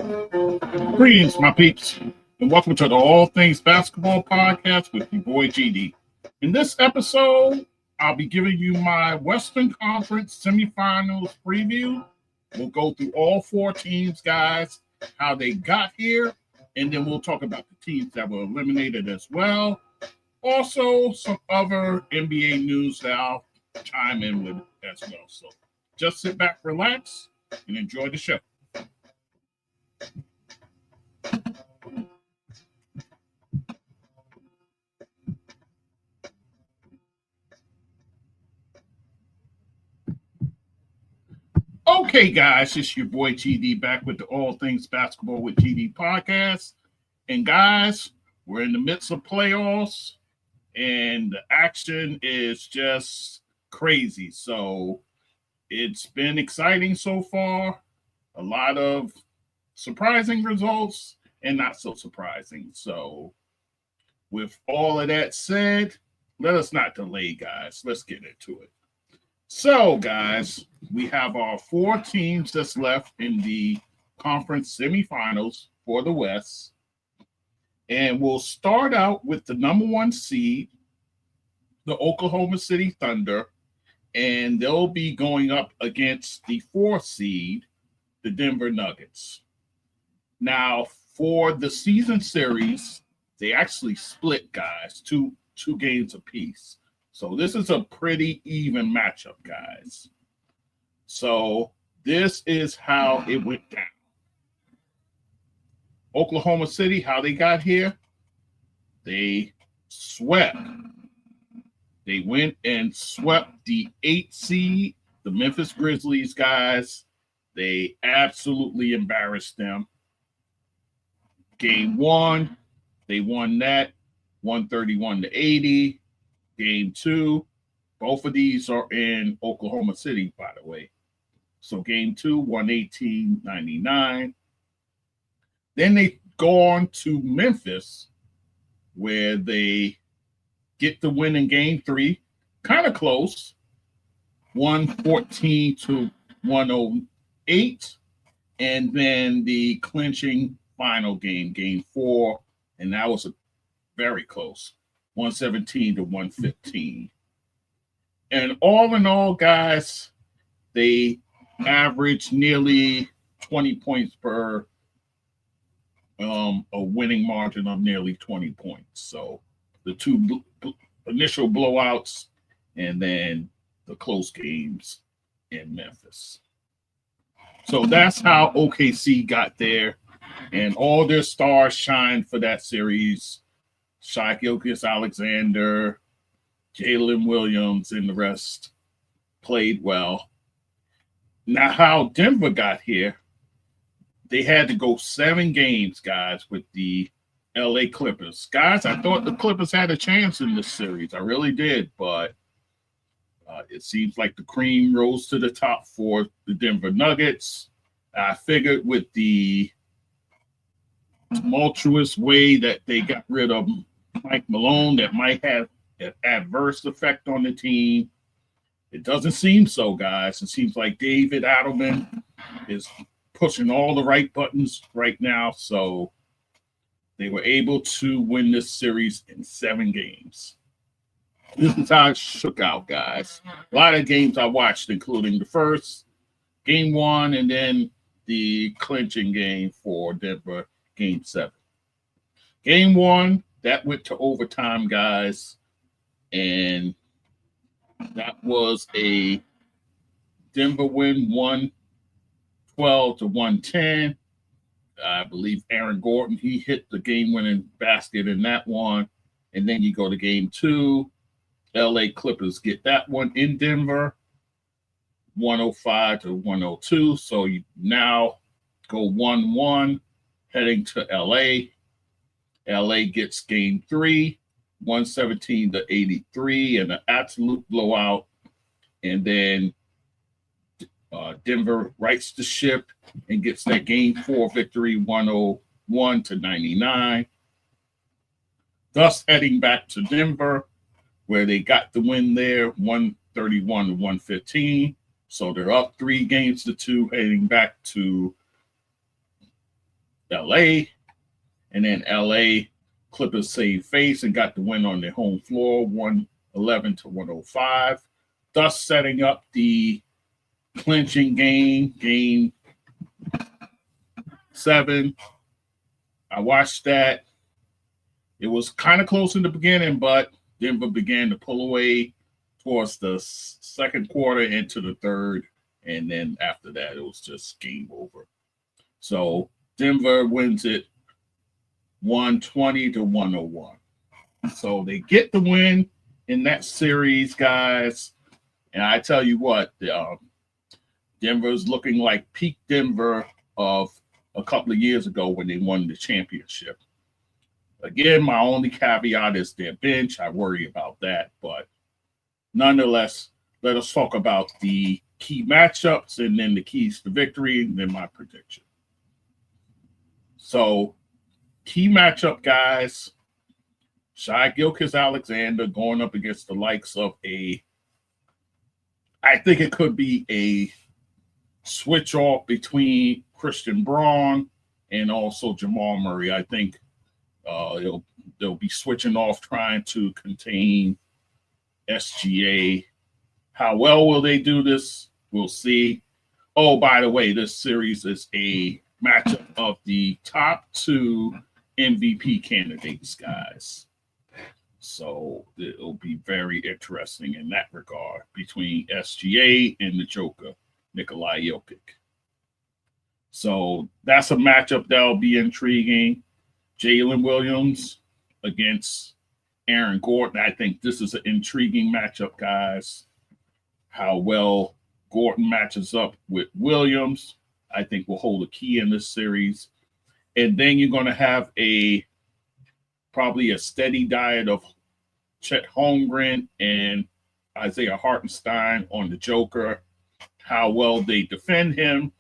Greetings, my peeps, and welcome to the All Things Basketball Podcast with your boy GD. In this episode, I'll be giving you my Western Conference Semifinals preview. We'll go through all four teams, guys, how they got here, and then we'll talk about the teams that were eliminated as well. Also, some other NBA news that I'll chime in with as well. So just sit back, relax, and enjoy the show. Okay, guys, it's your boy GD back with the All Things Basketball with GD podcast. And guys, we're in the midst of playoffs, and the action is just crazy. So it's been exciting so far. A lot of surprising results and not so surprising. So with all of that said, let us not delay, guys. Let's get into it. So, guys, we have our four teams that's left in the conference semifinals for the West. And we'll start out with the number one seed, the Oklahoma City Thunder. And they'll be going up against the fourth seed, the Denver Nuggets. Now, for the season series, they actually split, guys, two games apiece. So this is a pretty even matchup, guys. So this is how it went down. Oklahoma City, how they got here? They swept. They went and swept the 8th seed, the Memphis Grizzlies, guys. They absolutely embarrassed them. Game one, they won that 131-80. Game two, both of these are in Oklahoma City, by the way. So game two, 118-99. Then they go on to Memphis, where they get the win in game three, kind of close, 114-108. And then the clinching final game, game four, and that was very close. 117-115. And all in all, guys, they averaged nearly 20 points per a winning margin of nearly 20 points. So the two initial blowouts and then the close games in Memphis. So that's how OKC got there. And all their stars shined for that series. Shai Gilgeous-Alexander, Jalen Williams, and the rest played well. Now, how Denver got here, they had to go 7 games, guys, with the LA Clippers. Guys, I thought the Clippers had a chance in this series. I really did, but it seems like the cream rose to the top for the Denver Nuggets. I figured with the tumultuous way that they got rid of Mike Malone, that might have an adverse effect on the team. It doesn't seem so, guys. It seems like David Adelman is pushing all the right buttons right now. So they were able to win this series in 7 games. This is how it shook out, guys. A lot of games I watched, including the first, game 1, and then the clinching game for Denver, game 7. Game 1, that went to overtime, guys, and that was a Denver win, 112-110. I believe Aaron Gordon, he hit the game-winning basket in that one. And then you go to game 2. LA Clippers get that one in Denver, 105-102. So you now go 1-1 heading to LA. LA gets game 3, 117-83, and an absolute blowout. And then Denver rights the ship and gets that game 4 victory, 101-99. Thus heading back to Denver, where they got the win there, 131-115. So they're up 3-2, heading back to LA. And then LA Clippers saved face and got the win on their home floor, 111 to 105, thus setting up the clinching game 7. I watched that. It was kind of close in the beginning, but Denver began to pull away towards the second quarter into the third. And then after that, it was just game over. So Denver wins it 120 to 101. So they get the win in that series, guys. And I tell you what, Denver's looking like peak Denver of a couple of years ago when they won the championship. Again, my only caveat is their bench. I worry about that. But nonetheless, let us talk about the key matchups and then the keys to victory and then my prediction. So, key matchup, guys. Shai Gilgeous-Alexander going up against the likes of I think it could be a switch off between Christian Braun and also Jamal Murray. I think they'll be switching off trying to contain SGA. How well will they do this? We'll see. Oh, by the way, this series is a matchup of the top 2 MVP candidates, guys. So it'll be very interesting in that regard between SGA and the Joker, Nikolai Jokic. So that's a matchup that'll be intriguing. Jalen Williams against Aaron Gordon. I think this is an intriguing matchup, guys. How well Gordon matches up with Williams, I think will hold a key in this series. And then you're going to have probably a steady diet of Chet Holmgren and Isaiah Hartenstein on the Joker. How well they defend him,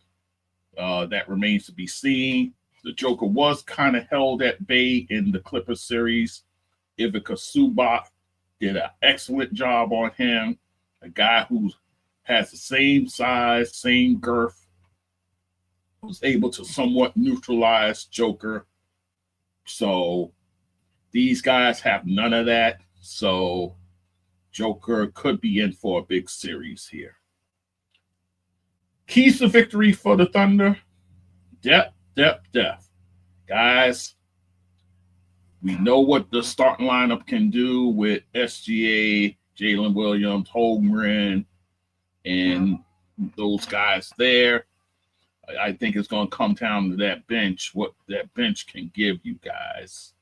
that remains to be seen. The Joker was kind of held at bay in the Clippers series. Ivica Zubac did an excellent job on him. A guy who has the same size, same girth, was able to somewhat neutralize Joker. So these guys have none of that. So Joker could be in for a big series here. Keys to victory for the Thunder: depth. Guys, we know what the starting lineup can do with SGA, Jalen Williams, Holmgren, and those guys there. I think it's going to come down to that bench, what that bench can give you guys.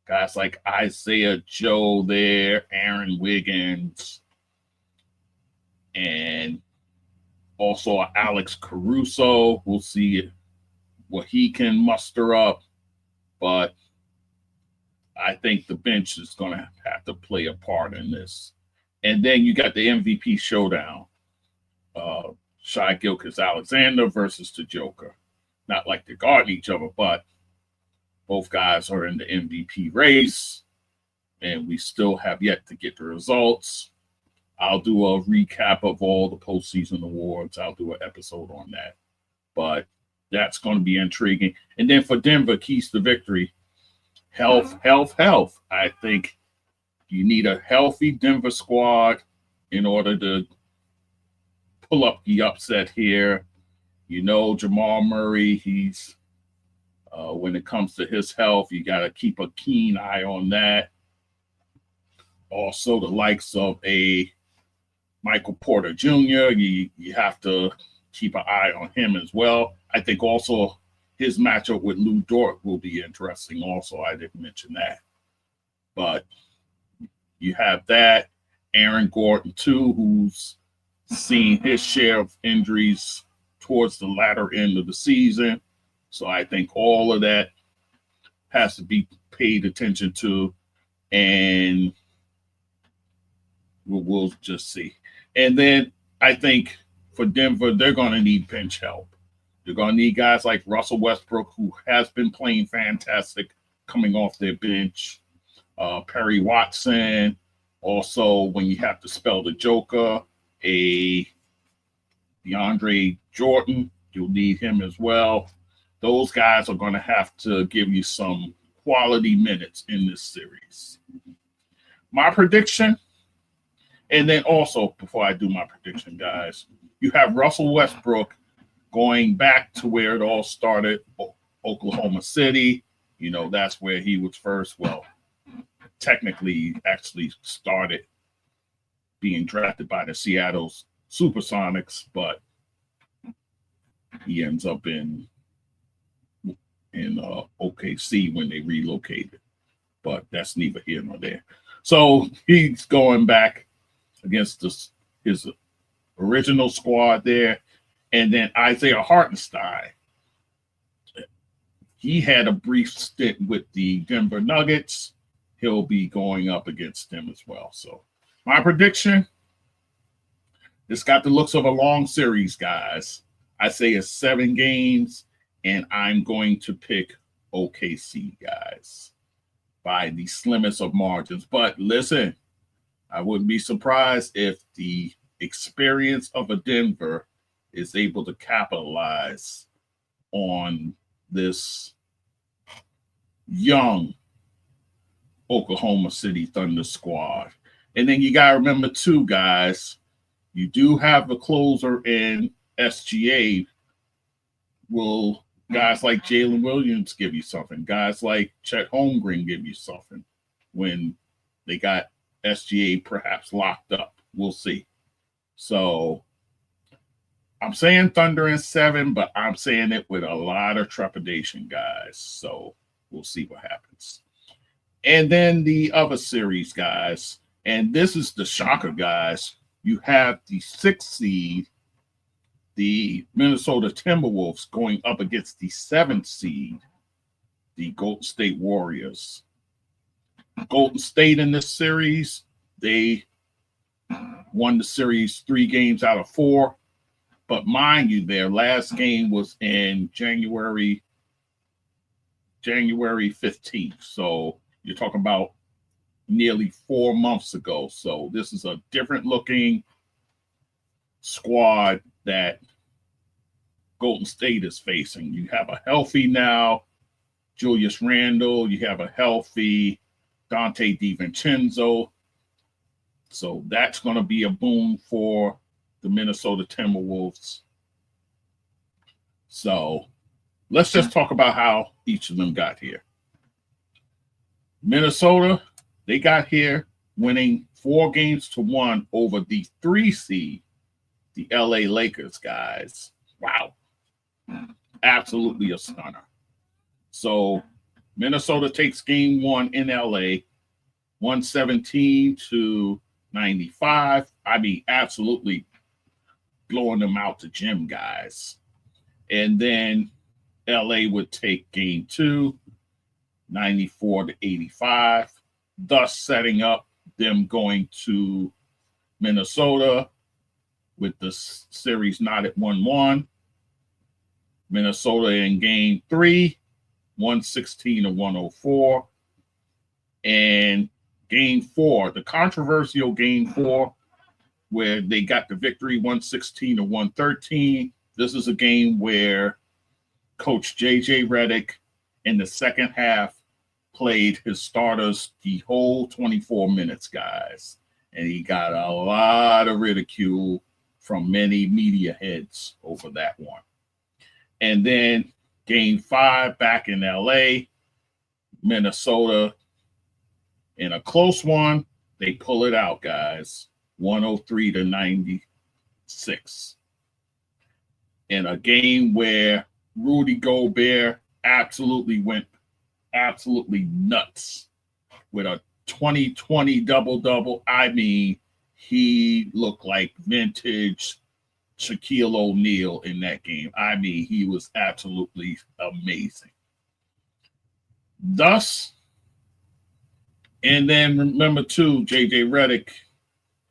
Guys like Isaiah Joe there, Aaron Wiggins, and also Alex Caruso. We'll see what he can muster up, but I think the bench is going to have to play a part in this. And then you got the MVP showdown. Shai Gilgeous-Alexander versus the Joker. Not like they're guarding each other, but both guys are in the MVP race, and we still have yet to get the results. I'll do a recap of all the postseason awards. I'll do an episode on that. But that's going to be intriguing. And then for Denver, keys to victory: health. I think you need a healthy Denver squad in order to pull up the upset here. You know, Jamal Murray, he's when it comes to his health, you got to keep a keen eye on that. Also, the likes of a Michael Porter Jr., you have to keep an eye on him as well. I think also his matchup with Lou Dort will be interesting also. I didn't mention that. But you have that. Aaron Gordon, too, who's seen his share of injuries towards the latter end of the season. So I think all of that has to be paid attention to, and we'll just see. And then I think for Denver, they're going to need bench help. They're going to need guys like Russell Westbrook, who has been playing fantastic coming off their bench. Perry Watson. Also, when you have to spell the Joker, a DeAndre Jordan, you'll need him as well. those guys are going to have to give you some quality minutes in this series. My prediction, and then also before I do my prediction, guys, you have Russell Westbrook going back to where it all started, Oklahoma City. You know, that's where he was first. Well, technically, actually started being drafted by the Seattle Supersonics, but he ends up in OKC when they relocated. But that's neither here nor there. So he's going back against his original squad there. And then Isaiah Hartenstein, he had a brief stint with the Denver Nuggets. He'll be going up against them as well. So my prediction, it's got the looks of a long series, guys. I say it's 7 games, and I'm going to pick OKC, guys, by the slimmest of margins. But listen, I wouldn't be surprised if the experience of a Denver is able to capitalize on this young Oklahoma City Thunder squad. And then you got to remember, too, guys, you do have a closer in SGA. Will guys like Jalen Williams give you something? Guys like Chet Holmgren give you something when they got SGA perhaps locked up? We'll see. So I'm saying Thunder in 7, but I'm saying it with a lot of trepidation, guys. So we'll see what happens. And then the other series, guys, and this is the shocker, guys. You have the 6th seed, the Minnesota Timberwolves, going up against the 7th seed, the Golden State Warriors. Golden State in this series, they won the series 3 games out of 4. But mind you, their last game was in January 15th. So you're talking about nearly 4 months ago. So this is a different looking squad that Golden State is facing. You have a healthy now Julius Randle. You have a healthy Dante DiVincenzo. So that's going to be a boom for the Minnesota Timberwolves. So let's just talk about how each of them got here. Minnesota, they got here winning 4-1 over the 3 seed, the LA Lakers, guys. Wow. Absolutely a stunner. So Minnesota takes game 1 in LA, 117-95. I mean, absolutely blowing them out the gym, guys. And then LA would take game 2, 94-85, thus setting up them going to Minnesota with the series not at 1-1. Minnesota in game 3, 116-104. And game 4, the controversial game 4, where they got the victory 116-113. This is a game where Coach J.J. Redick in the second half played his starters the whole 24 minutes, guys. And he got a lot of ridicule from many media heads over that one. And then game 5 back in L.A., Minnesota, in a close one, they pull it out, guys, 103-96. In a game where Rudy Gobert went absolutely nuts with a 20-20 double-double. I mean, he looked like vintage Shaquille O'Neal in that game. I mean, he was absolutely amazing. Thus, and then remember too, J.J. Redick,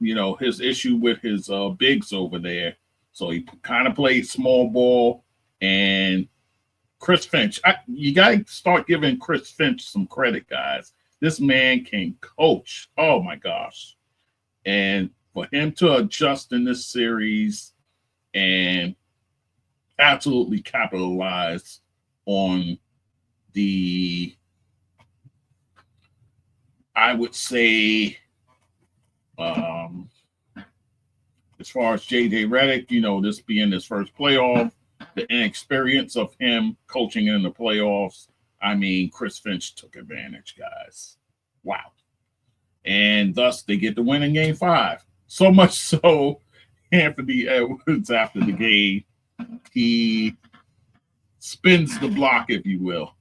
you know, his issue with his bigs over there. So he kind of played small ball. And Chris Finch, you got to start giving Chris Finch some credit, guys. This man can coach. Oh, my gosh. And for him to adjust in this series and absolutely capitalize on the, I would say, as far as JJ Redick, this being his first playoff, the inexperience of him coaching in the playoffs. I mean, Chris Finch took advantage, guys. Wow. And thus they get the win in game 5. So much so, Anthony Edwards, after the game, he spins the block, if you will.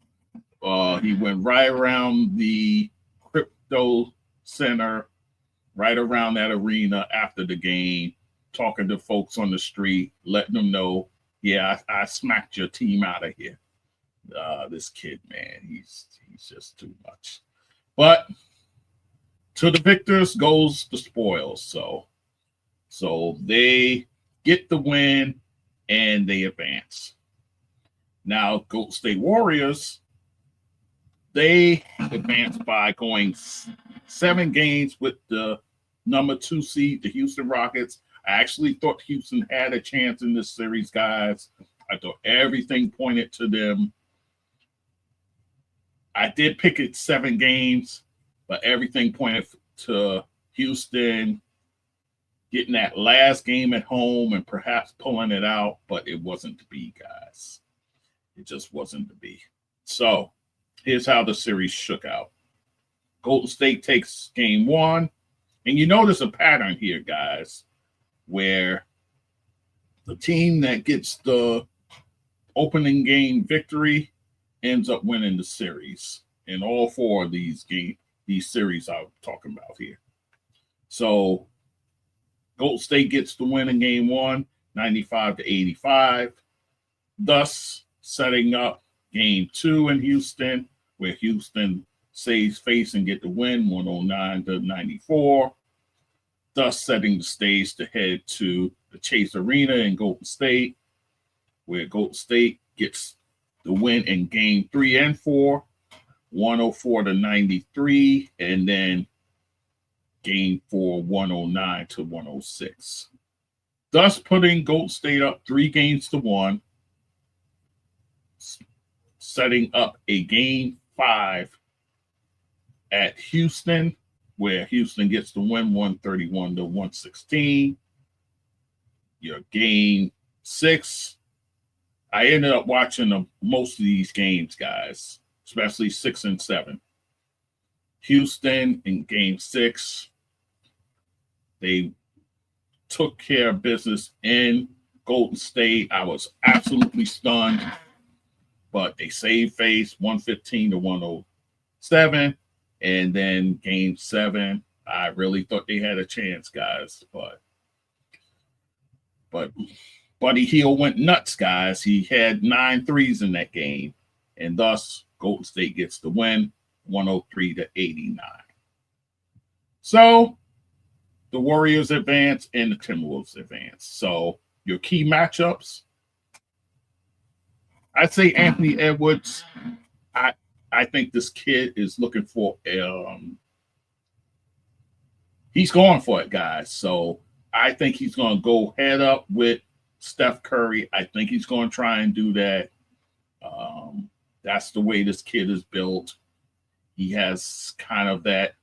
He went right around the crypto center, right around that arena after the game, talking to folks on the street, letting them know, yeah, I smacked your team out of here. This kid, man, he's just too much. But to the victors goes the spoils. So they get the win and they advance. Now, Golden State Warriors, they advanced by going 7 games with the number 2 seed, the Houston Rockets. I actually thought Houston had a chance in this series, guys. I thought everything pointed to them. I did pick it 7 games, but everything pointed to Houston getting that last game at home and perhaps pulling it out, but it wasn't to be, guys. It just wasn't to be. So here's how the series shook out. Golden State takes game 1, and you notice a pattern here, guys, where the team that gets the opening game victory ends up winning the series in all 4 of these series I'm talking about here. So Golden State gets the win in game 1, 95-85, thus setting up game 2 in Houston, where Houston saves face and get the win, 109-94, thus setting the stage to head to the Chase Arena in Golden State, where Golden State gets the win in game 3 and 4, 104-93, and then game 4, 109-106. Thus putting Golden State up 3-1, setting up a game 5 at Houston, where Houston gets the win, 131-116. Your game 6, I ended up watching most of these games, guys, especially 6 and 7. Houston in game 6, they took care of business in Golden State. I was absolutely stunned, but they saved face, 115-107. And then game 7, I really thought they had a chance, guys. But Buddy Hield went nuts, guys. He had 9 threes in that game. And thus, Golden State gets the win, 103-89. So, the Warriors advance and the Timberwolves advance. So, your key matchups, I'd say Anthony Edwards. I think this kid is looking for he's going for it, guys. So I think he's going to go head up with Steph Curry. I think he's going to try and do that. That's the way this kid is built. He has kind of that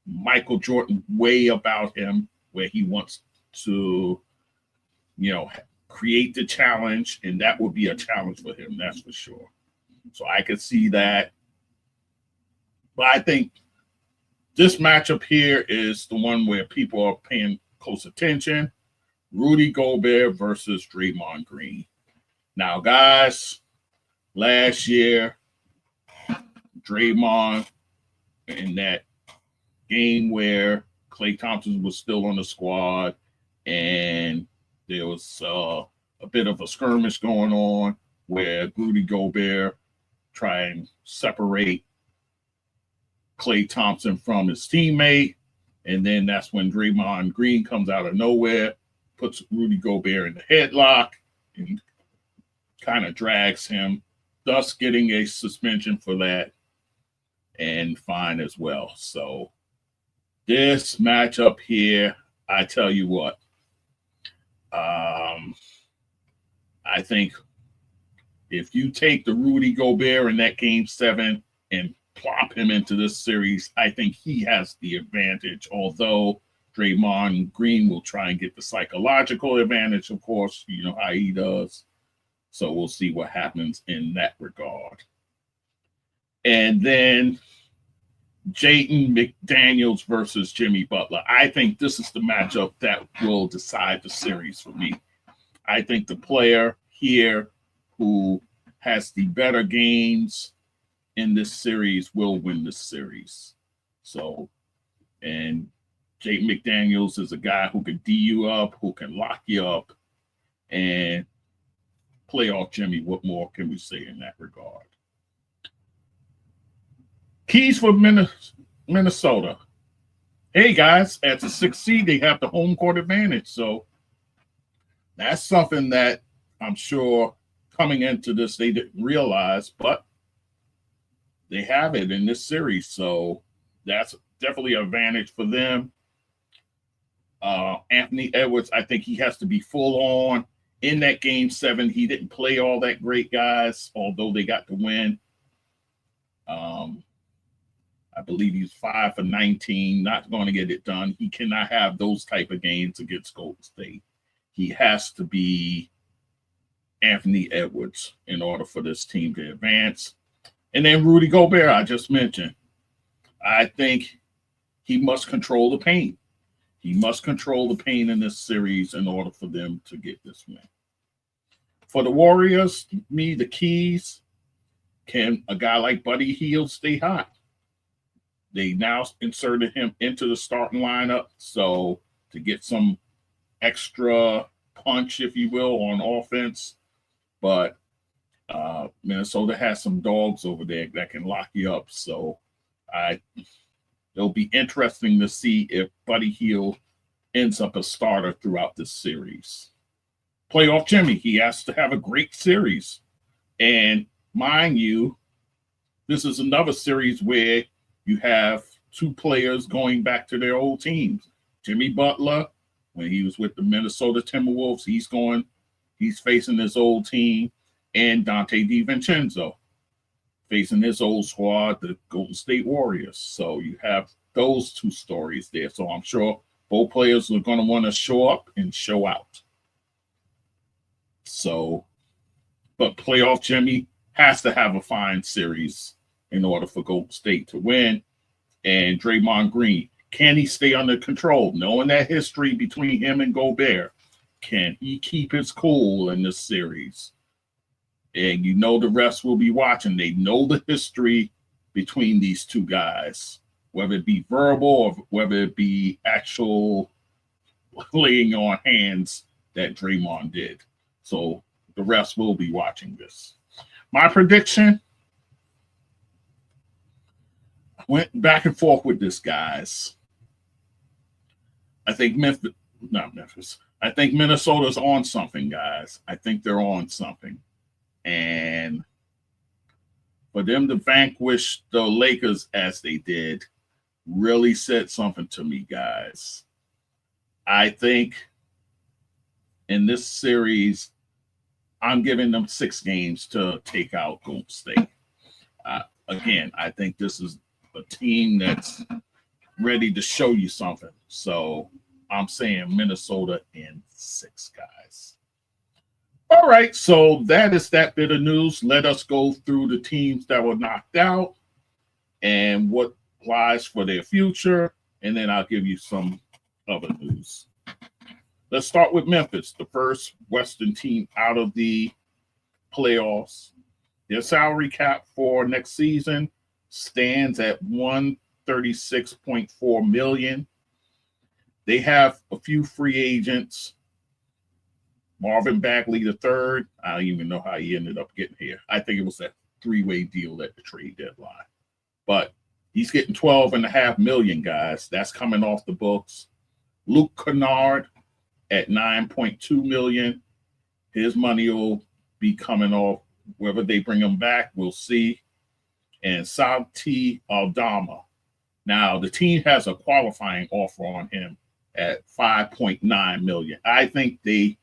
Michael Jordan way about him, where he wants to, create the challenge, and that would be a challenge for him, that's for sure. So I could see that. But I think this matchup here is the one where people are paying close attention. Rudy Gobert versus Draymond Green. Now, guys, last year, Draymond, in that game where Klay Thompson was still on the squad and there was a bit of a skirmish going on where Rudy Gobert tried and separate Klay Thompson from his teammate. And then that's when Draymond Green comes out of nowhere, puts Rudy Gobert in the headlock, and kind of drags him, thus getting a suspension for that and fine as well. So this matchup here, I tell you what, I think If you take the Rudy Gobert in that game 7 and plop him into this series, I think he has the advantage. Although Draymond Green will try and get the psychological advantage, of course, you know how he does. So we'll see what happens in that regard. And then Jaden McDaniels versus Jimmy Butler. I think this is the matchup that will decide the series for me. I think the player here who has the better games in this series will win this series. So, and Jaden McDaniels is a guy who can D you up, who can lock you up, and playoff Jimmy. What more can we say in that regard? Keys for Minnesota. Hey guys, as a 6th seed, they have the home court advantage. So that's something that I'm sure coming into this they didn't realize, but they have it in this series. So that's definitely an advantage for them. Anthony Edwards, I think he has to be full on in that game 7. He didn't play all that great, guys, although they got the win. I believe he's 5 for 19, not going to get it done. He cannot have those type of games against Golden State. He has to be Anthony Edwards in order for this team to advance. And then Rudy Gobert, I just mentioned. I think he must control the paint. He must control the paint in this series in order for them to get this win. For the Warriors, the keys, can a guy like Buddy Hield stay hot? They now inserted him into the starting lineup, so to get some extra punch, if you will, on offense. But Minnesota has some dogs over there that can lock you up. So it'll be interesting to see if Buddy Hield ends up a starter throughout this series. Playoff Jimmy, he has to have a great series. And mind you, this is another series where you have 2 players going back to their old teams. Jimmy Butler, when he was with the Minnesota Timberwolves, he's facing his old team, and Dante DiVincenzo facing his old squad, the Golden State Warriors. So you have those 2 stories there. So I'm sure both players are going to want to show up and show out. So, but playoff Jimmy has to have a fine series in order for Golden State to win. And Draymond Green, can he stay under control? Knowing that history between him and Gobert, can he keep his cool in this series? And you know the refs will be watching. They know the history between these 2 guys, whether it be verbal or whether it be actual laying on hands that Draymond did. So the refs will be watching this. My prediction, I went back and forth with this, guys. I think I think Minnesota's on something, guys. I think they're on something. And for them to vanquish the Lakers as they did really said something to me, guys. I think in this series, I'm giving them 6 games to take out Golden State. Again, I think this is a team that's ready to show you something. So I'm saying Minnesota in 6, guys. All right, so that is that bit of news. Let us go through the teams that were knocked out and what lies for their future, and then I'll give you some other news. Let's start with Memphis, the first Western team out of the playoffs. Their salary cap for next season stands at $136.4 million. They have a few free agents. Marvin Bagley III, I don't even know how he ended up getting here. I think it was that 3-way deal at the trade deadline. But he's getting $12.5 million, guys. That's coming off the books. Luke Kennard at $9.2 million. His money will be coming off. Whether they bring him back, we'll see. And Santi Aldama. Now, the team has a qualifying offer on him at $5.9 million. I think they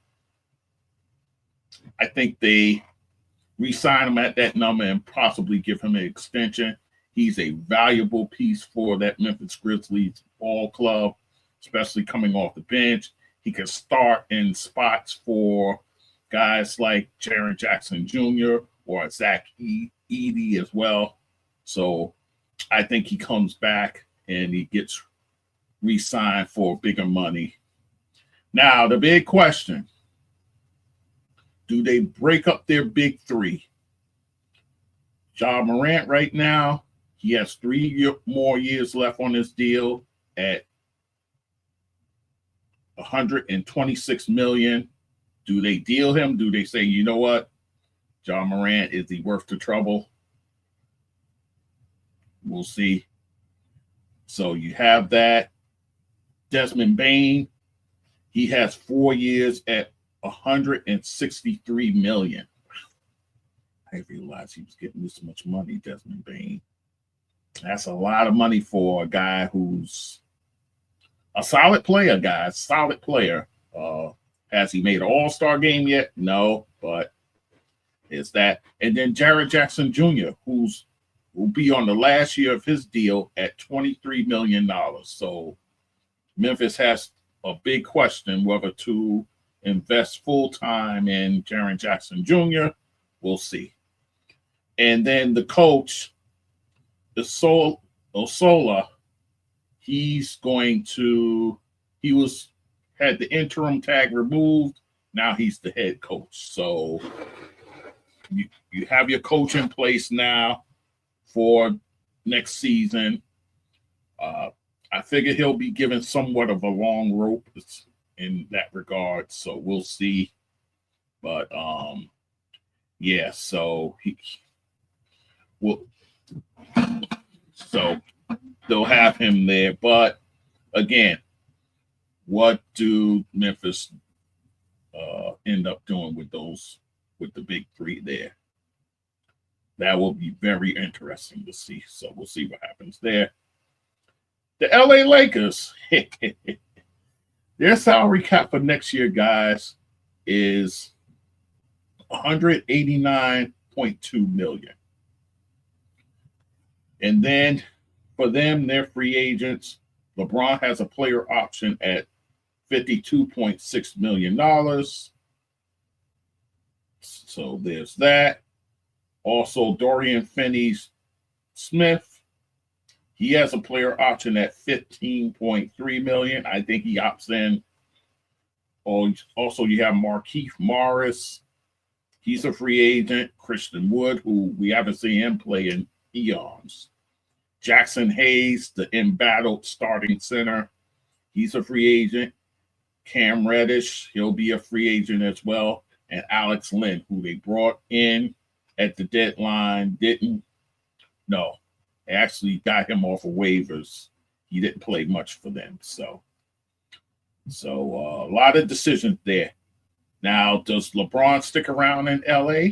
re-sign him at that number and possibly give him an extension. He's a valuable piece for that Memphis Grizzlies ball club, especially coming off the bench. He can start in spots for guys like Jaren Jackson Jr. or Zach Edey as well. So I think he comes back and he gets re-signed for bigger money. Now, the big question, do they break up their big three? Ja Morant right now, he has 3 more years left on his deal at $126 million. Do they deal him? Do they say, you know what, Ja Morant, is he worth the trouble? We'll see. So you have that. Desmond Bane, he has 4 years at $163 million. I didn't realize he was getting this much money, Desmond Bane. That's a lot of money for a guy who's a solid player, guys. Solid player. Has he made an all-star game yet? No, but it's that. And then Jaren Jackson Jr., will be on the last year of his deal at $23 million. So Memphis has a big question whether to invest full-time in Jaren Jackson Jr. We'll see. And then the coach, Osola, had the interim tag removed. Now he's the head coach. So you have your coach in place now for next season. I figure he'll be given somewhat of a long rope in that regard. So we'll see. But yeah, so so they'll have him there. But again, what do Memphis end up doing with the big three there? That will be very interesting to see. So we'll see what happens there. The LA Lakers, their salary cap for next year, guys, is $189.2 million. And then for them, they're free agents. LeBron has a player option at $52.6 million. So there's that. Also, Dorian Finney-Smith, he has a player option at $15.3 million. I think he opts in. Also, you have Markieff Morris. He's a free agent. Christian Wood, who we haven't seen him play in eons. Jackson Hayes, the embattled starting center. He's a free agent. Cam Reddish, he'll be a free agent as well. And Alex Len, who they brought in at the deadline, they actually got him off of waivers. He didn't play much for them. So a lot of decisions there. Now, does LeBron stick around in LA?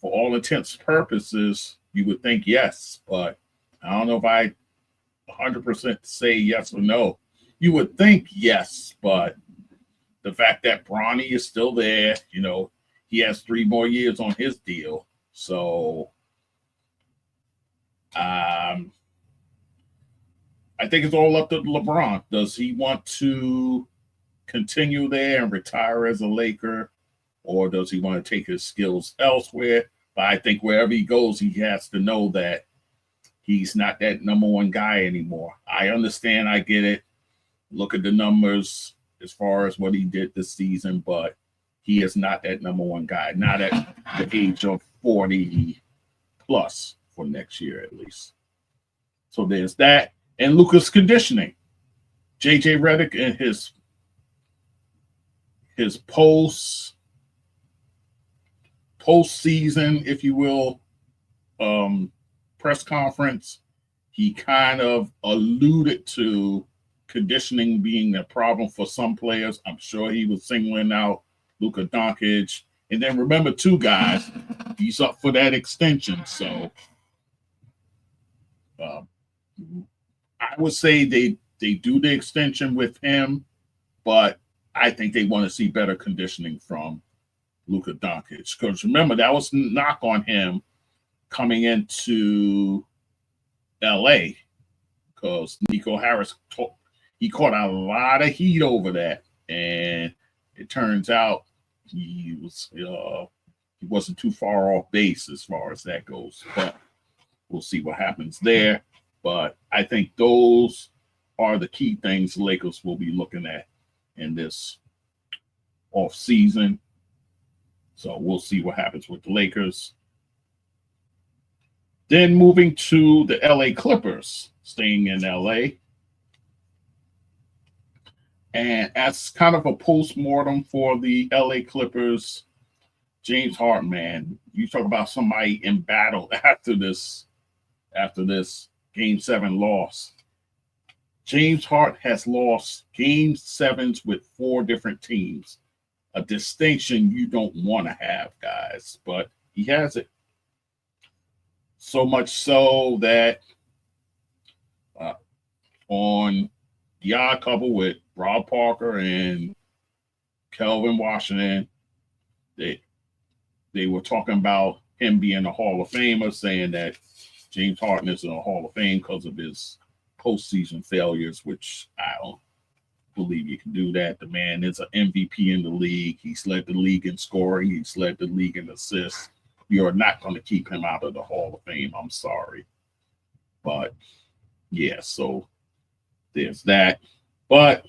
For all intents and purposes, you would think yes, but I don't know if I 100% say yes or no. You would think yes, but the fact that Bronny is still there, he has 3 more years on his deal. So I think it's all up to LeBron. Does he want to continue there and retire as a Laker, or does he want to take his skills elsewhere? But I think wherever he goes, he has to know that he's not that number one guy anymore. I understand. I get it. Look at the numbers as far as what he did this season, but he is not that number one guy, not at the age of 40 plus for next year at least. So there's that. And Luka's conditioning. JJ Redick and his postseason, if you will, press conference, he kind of alluded to conditioning being a problem for some players. I'm sure he was singling out Luka Doncic. And then remember, 2 guys, he's up for that extension. So I would say they do the extension with him, but I think they want to see better conditioning from Luka Doncic. Because remember, that was a knock on him coming into LA, because Nico Harris he caught a lot of heat over that, and it turns out he wasn't too far off base as far as that goes. But we'll see what happens there. But I think those are the key things the Lakers will be looking at in this off season. So we'll see what happens with the Lakers. Then moving to the LA Clippers, staying in LA. And as kind of a post-mortem for the LA Clippers, James Harden, man, you talk about somebody in battle after this Game 7 loss. James Harden has lost Game 7s with 4 different teams, a distinction you don't want to have, guys, but he has it. So much so that on the Odd Couple with Rob Parker and Kelvin Washington, they were talking about him being a Hall of Famer, saying that James Harden is in a Hall of Fame because of his postseason failures, which I don't believe you can do that. The man is an MVP in the league. He's led the league in scoring. He's led the league in assists. You're not going to keep him out of the Hall of Fame. I'm sorry. But, yeah, so there's that. But,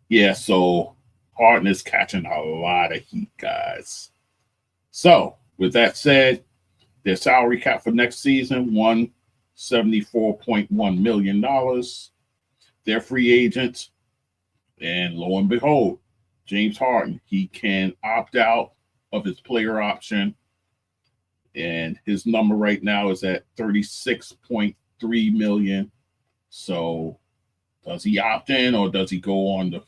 yeah, so Harden is catching a lot of heat, guys. So, with that said, their salary cap for next season, $174.1 million. They're free agents. And lo and behold, James Harden, he can opt out of his player option. And his number right now is at $36.3 million. So does he opt in or does he go on the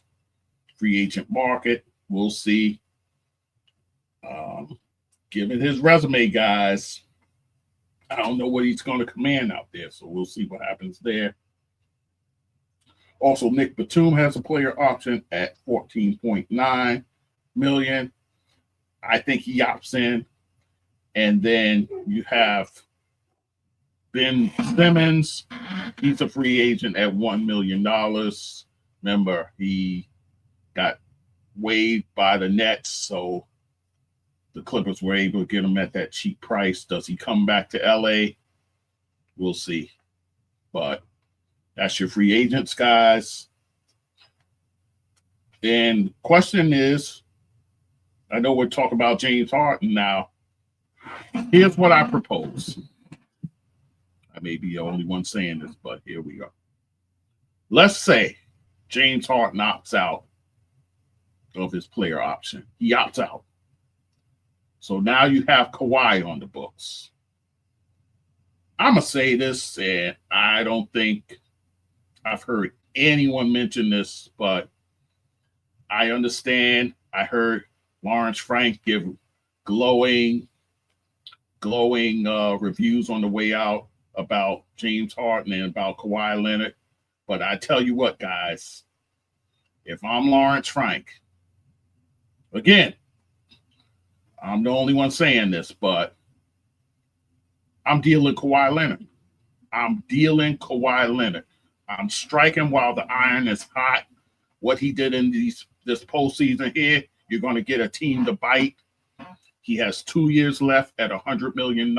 free agent market? We'll see. Given his resume, guys, I don't know what he's going to command out there. So we'll see what happens there. Also, Nick Batum has a player option at $14.9 million. I think he opts in. And then you have Ben Simmons. He's a free agent at $1 million. Remember, he got waived by the Nets, so the Clippers were able to get him at that cheap price. Does he come back to LA? We'll see. But that's your free agents, guys. And question is, I know we're talking about James Harden now. Here's what I propose. I may be the only one saying this, but here we go. Let's say James Harden opts out of his player option. He opts out. So now you have Kawhi on the books. I'm going to say this, and I don't think I've heard anyone mention this, but I understand. I heard Lawrence Frank give glowing reviews on the way out about James Harden and about Kawhi Leonard. But I tell you what, guys, if I'm Lawrence Frank, again, I'm the only one saying this, but I'm dealing Kawhi Leonard. I'm striking while the iron is hot. What he did in this postseason here, you're going to get a team to bite. He has 2 years left at $100 million.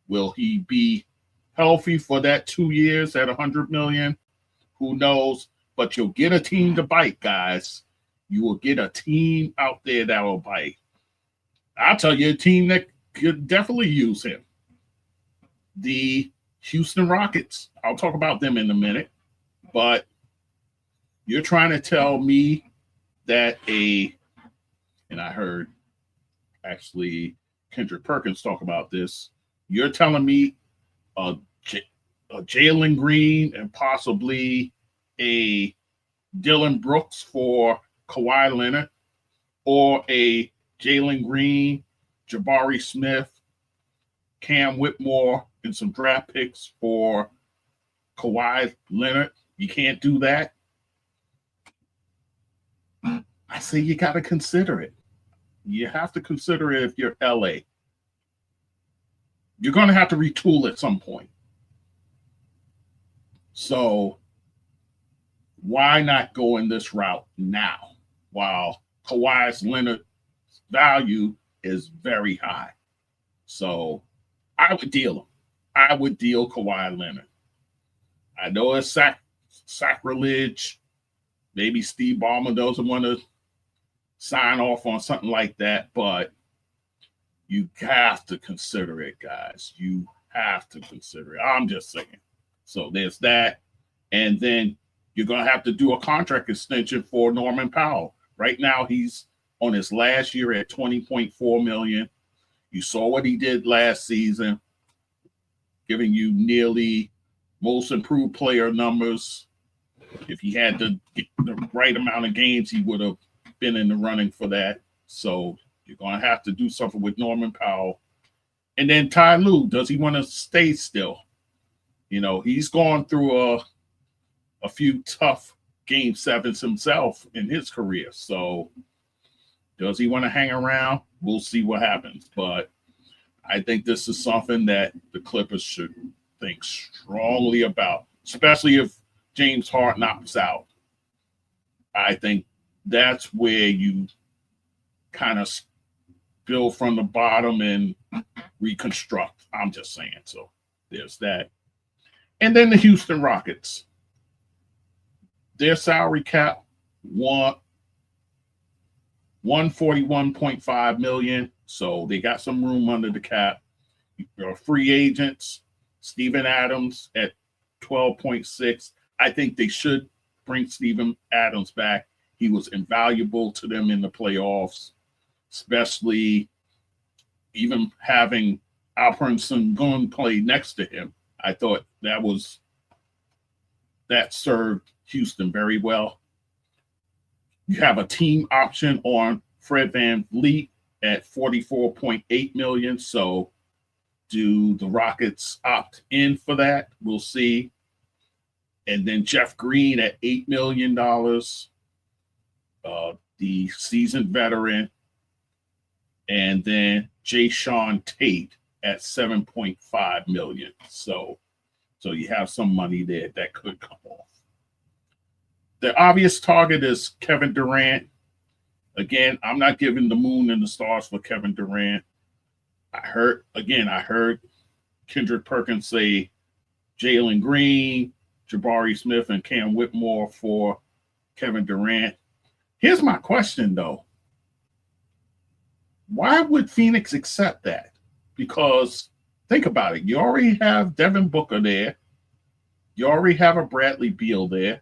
Will he be healthy for that 2 years at $100 million? Who knows? But you'll get a team to bite, guys. You will get a team out there that will bite. I'll tell you a team that could definitely use him. The Houston Rockets. I'll talk about them in a minute. But you're trying to tell me that and I heard actually Kendrick Perkins talk about this. You're telling me a Jalen Green and possibly a Dylan Brooks for Kawhi Leonard, or a Jalen Green, Jabari Smith, Cam Whitmore, and some draft picks for Kawhi Leonard. You can't do that. I say you got to consider it. you have to consider it if you're LA. You're going to have to retool at some point. So why not go in this route now while Kawhi Leonard's value is very high? So I would deal him. I would deal Kawhi Leonard. I know it's sacrilege. Maybe Steve Ballmer doesn't want to sign off on something like that, but you have to consider it, guys. You have to consider it. I'm just saying. So there's that. And then you're going to have to do a contract extension for Norman Powell. Right now, he's on his last year at $20.4 million. You saw what he did last season, giving you nearly most improved player numbers. If he had the right amount of games, he would have been in the running for that. So you're going to have to do something with Norman Powell. And then Ty Lue, does he want to stay still? You know, he's gone through a few tough game sevens himself in his career. So does he want to hang around? We'll see what happens. But I think this is something that the Clippers should think strongly about, especially if James Harden opts out. I think that's where you kind of build from the bottom and reconstruct. I'm just saying. So there's that. And then the Houston Rockets. Their salary cap, $141.5 million. So they got some room under the cap. There are free agents. Steven Adams at 12.6. I think they should bring Steven Adams back. He was invaluable to them in the playoffs, especially even having Alperen Sengun play next to him. I thought that served Houston very well. You have a team option on Fred VanVleet at $44.8 million. So do the Rockets opt in for that? We'll see. And then Jeff Green at $8 million, the seasoned veteran. And then Jayshawn Tate at $7.5 million. So you have some money there that could come off. The obvious target is Kevin Durant. Again, I'm not giving the moon and the stars for Kevin Durant. I heard Kendrick Perkins say Jalen Green, Jabari Smith, and Cam Whitmore for Kevin Durant. Here's my question, though. Why would Phoenix accept that? Because think about it. You already have Devin Booker there. You already have a Bradley Beal there.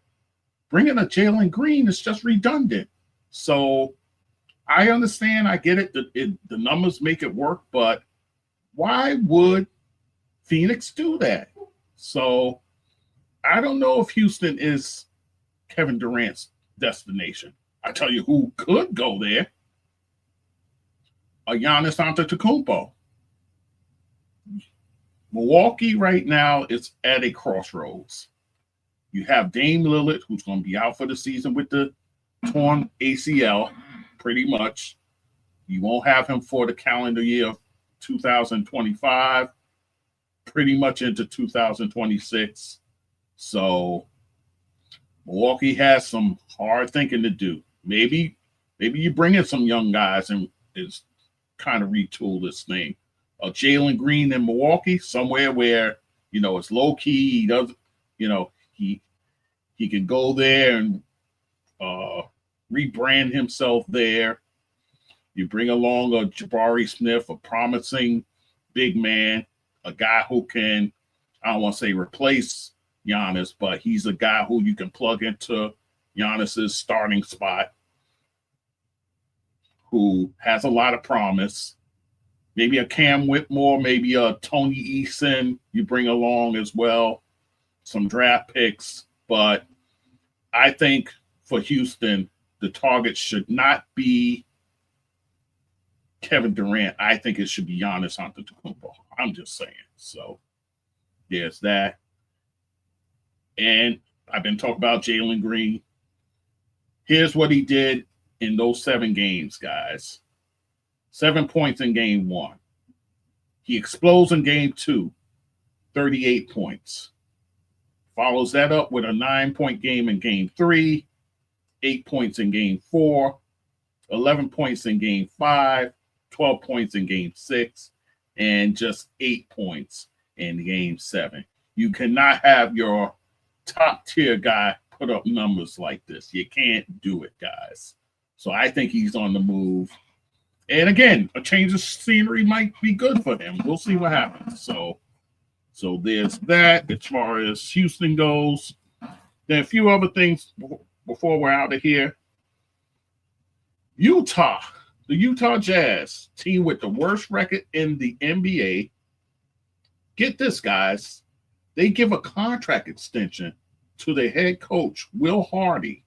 Bringing a Jalen Green is just redundant. So I understand. I get it. The numbers make it work. But why would Phoenix do that? So I don't know if Houston is Kevin Durant's destination. I tell you who could go there. A Giannis Antetokounmpo. Milwaukee right now is at a crossroads. You have Dame Lillard, who's going to be out for the season with the torn ACL, pretty much. You won't have him for the calendar year of 2025, pretty much into 2026. So Milwaukee has some hard thinking to do. Maybe you bring in some young guys and is kind of retool this thing. Jalen Green in Milwaukee, somewhere where, it's low key. He does, he can go there and rebrand himself there. You bring along a Jabari Smith, a promising big man, a guy who can, I don't want to say replace Giannis, but he's a guy who you can plug into Giannis's starting spot, who has a lot of promise. Maybe a Cam Whitmore, maybe a Tony Eason you bring along as well. Some draft picks. But I think for Houston, the target should not be Kevin Durant. I think it should be Giannis Antetokounmpo. I'm just saying. So there's that. And I've been talking about Jalen Green. Here's what he did in those 7 games, guys. 7 points in game 1. He explodes in game 2, 38 points. Follows that up with a 9-point game in game 3, 8 points in game 4, 11 points in game 5, 12 points in game 6, and just 8 points in game 7. You cannot have your top tier guy put up numbers like this. You can't do it, guys. So I think he's on the move. And again, a change of scenery might be good for him. We'll see what happens. So there's that as far as Houston goes. Then a few other things before we're out of here. Utah, the Utah Jazz, team with the worst record in the NBA. Get this, guys. They give a contract extension to their head coach, Will Hardy,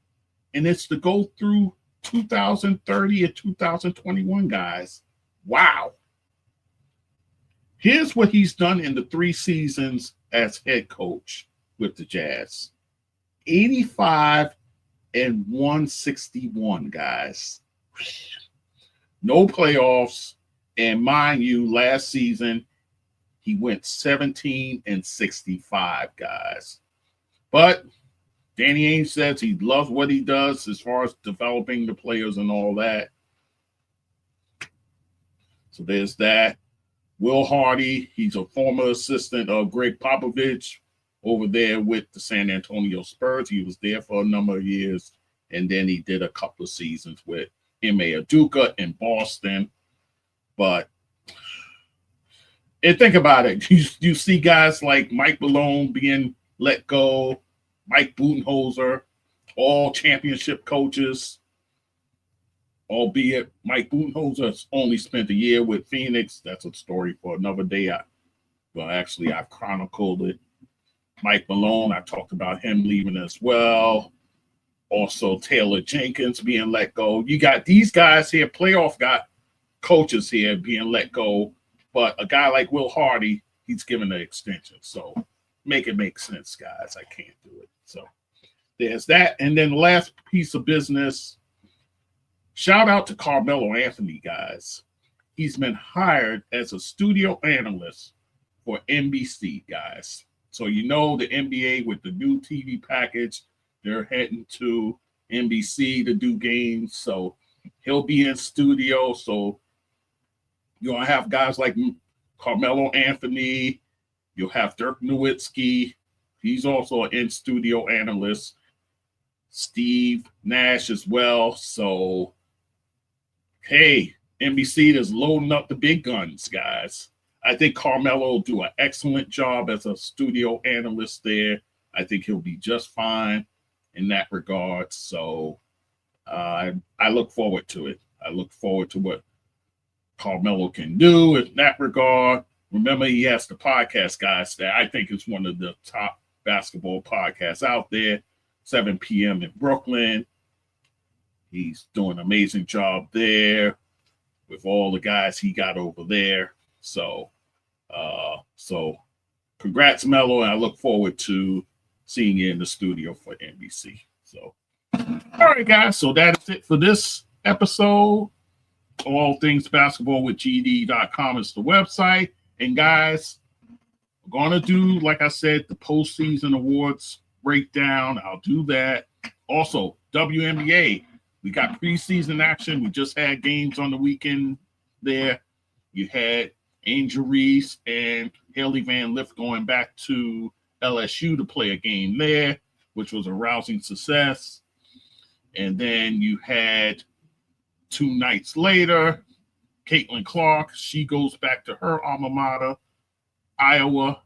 and it's to go through 2030 and 2021, guys. Wow. Here's what he's done in the 3 seasons as head coach with the Jazz. 85 and 161, guys. No playoffs. And mind you, last season, he went 17 and 65, guys. But Danny Ainge says he loves what he does as far as developing the players and all that. So there's that. Will Hardy, he's a former assistant of Greg Popovich over there with the San Antonio Spurs. He was there for a number of years, and then he did a couple of seasons with Ime Udoka in Boston. But and think about it. You see guys like Mike Malone being let go, Mike Budenholzer, all championship coaches, albeit Mike Budenholzer only spent a year with Phoenix. That's a story for another day. I've chronicled it. Mike Malone, I talked about him leaving as well. Also, Taylor Jenkins being let go. You got these guys here, playoff coaches here being let go. But a guy like Will Hardy, he's given an extension. So make it make sense, guys. I can't do it. So there's that. And then the last piece of business, shout out to Carmelo Anthony, guys. He's been hired as a studio analyst for NBC, guys. So you know the NBA with the new TV package, they're heading to NBC to do games. So he'll be in studio. So you're going to have guys like Carmelo Anthony. You'll have Dirk Nowitzki. He's also an in-studio analyst. Steve Nash as well. So, hey, NBC is loading up the big guns, guys. I think Carmelo will do an excellent job as a studio analyst there. I think he'll be just fine in that regard. So I look forward to it. I look forward to what Carmelo can do in that regard. Remember, he has the podcast, guys, that I think is one of the top basketball podcasts out there, 7 p.m. in Brooklyn. He's doing an amazing job there with all the guys he got over there. So congrats, Melo, and I look forward to seeing you in the studio for NBC. So, all right, guys. So that's it for this episode. All Things Basketball with GD.com is the website. And guys, we're going to do, like I said, the postseason awards breakdown. I'll do that. Also, WNBA. We got preseason action. We just had games on the weekend there. You had Angel Reese and Haley Van Lith going back to LSU to play a game there, which was a rousing success. And then you had 2 nights later, Caitlin Clark, she goes back to her alma mater, Iowa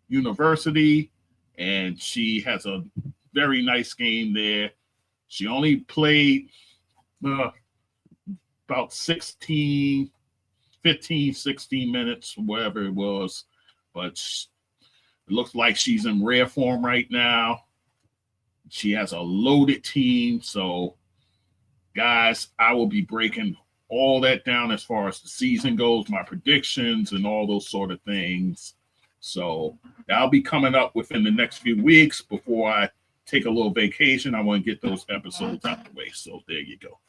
University, and she has a very nice game there. She only played about 16 minutes, whatever it was, but it looks like she's in rare form right now. She has a loaded team, so guys, I will be breaking all that down as far as the season goes, my predictions and all those sort of things. So that'll be coming up within the next few weeks before I take a little vacation. I want to get those episodes out the way. So there you go.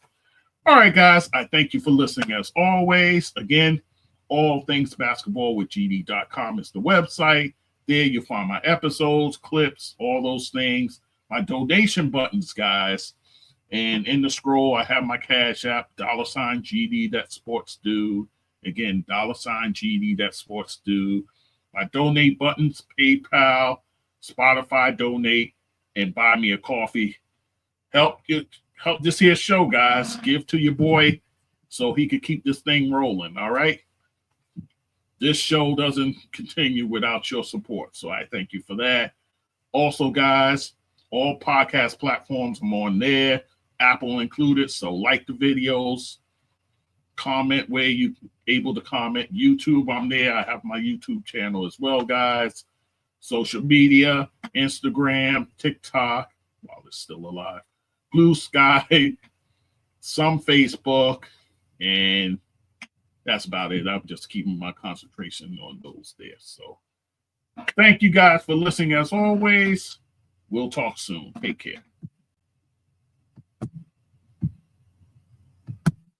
All right, guys, I thank you for listening as always. Again, all things basketball with gd.com is the website. There you'll find my episodes, clips, all those things, my donation buttons, guys. And in the scroll, I have my Cash App, $ GD Again, $ GD My donate buttons, PayPal, Spotify donate, and buy me a coffee. Help this here show, guys. Give to your boy so he could keep this thing rolling. All right. This show doesn't continue without your support. So I thank you for that. Also, guys, all podcast platforms, I'm on there, Apple included. So like the videos, comment where you able to comment. YouTube, I'm there. I have my YouTube channel as well, guys. Social media, Instagram, TikTok, while it's still alive, Blue Sky, some Facebook, and that's about it. I'm just keeping my concentration on those there. So thank you guys for listening as always. We'll talk soon. Take care.